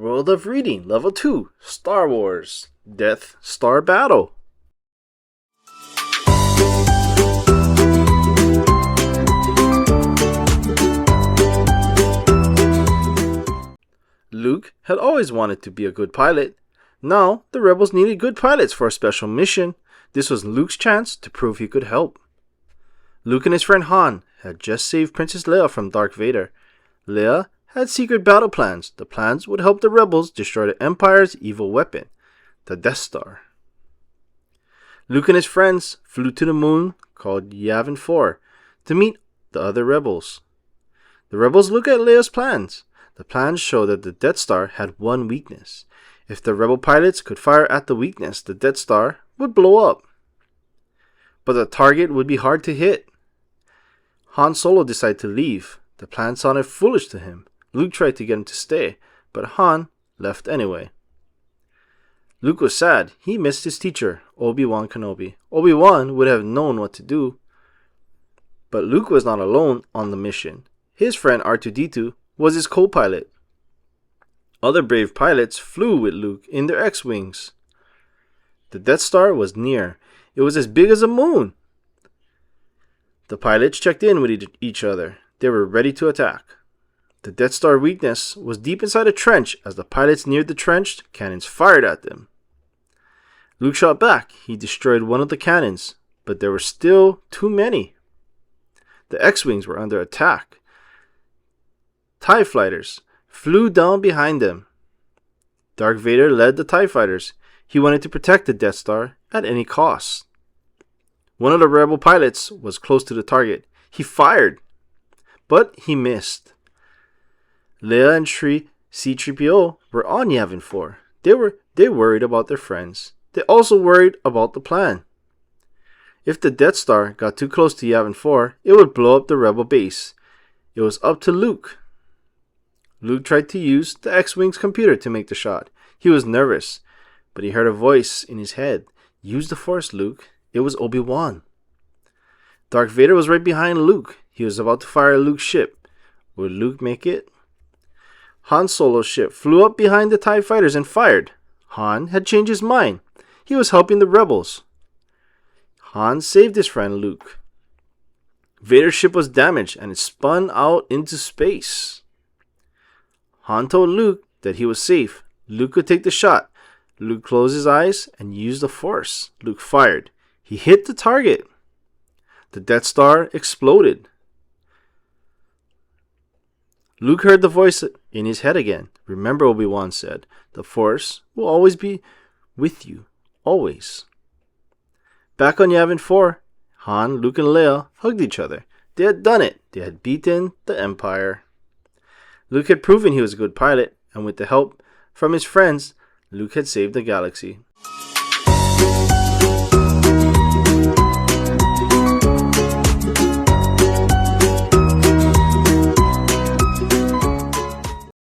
World of Reading, Level 2, Star Wars, Death Star Battle. Luke had always wanted to be a good pilot. Now, the rebels needed good pilots for a special mission. This was Luke's chance to prove he could help. Luke and his friend Han had just saved Princess Leia from Darth Vader. Leia had secret battle plans. The plans would help the rebels destroy the Empire's evil weapon, the Death Star. Luke and his friends flew to the moon called Yavin 4 to meet the other rebels. The rebels looked at Leia's plans. The plans showed that the Death Star had one weakness. If the rebel pilots could fire at the weakness, the Death Star would blow up. But the target would be hard to hit. Han Solo decided to leave. The plan sounded foolish to him. Luke tried to get him to stay, but Han left anyway. Luke was sad. He missed his teacher, Obi-Wan Kenobi. Obi-Wan would have known what to do. But Luke was not alone on the mission. His friend R2-D2 was his co-pilot. Other brave pilots flew with Luke in their X-Wings. The Death Star was near. It was as big as a moon. The pilots checked in with each other. They were ready to attack. The Death Star weakness was deep inside a trench. As the pilots neared the trench, cannons fired at them. Luke shot back. He destroyed one of the cannons, but there were still too many. The X-Wings were under attack. TIE fighters flew down behind them. Darth Vader led the TIE fighters. He wanted to protect the Death Star at any cost. One of the rebel pilots was close to the target. He fired, but he missed. Leia and C-3PO were on Yavin 4. They worried about their friends. They also worried about the plan. If the Death Star got too close to Yavin 4, it would blow up the rebel base. It was up to Luke. Luke tried to use the X-Wing's computer to make the shot. He was nervous, but he heard a voice in his head. Use the Force, Luke. It was Obi-Wan. Darth Vader was right behind Luke. He was about to fire Luke's ship. Would Luke make it? Han Solo's ship flew up behind the TIE fighters and fired. Han had changed his mind. He was helping the rebels. Han saved his friend Luke. Vader's ship was damaged and it spun out into space. Han told Luke that he was safe. Luke could take the shot. Luke closed his eyes and used the Force. Luke fired. He hit the target. The Death Star exploded. Luke heard the voice in his head again. Remember, Obi-Wan said, the Force will always be with you. Always. Back on Yavin 4, Han, Luke, and Leia hugged each other. They had done it. They had beaten the Empire. Luke had proven he was a good pilot, and with the help from his friends, Luke had saved the galaxy.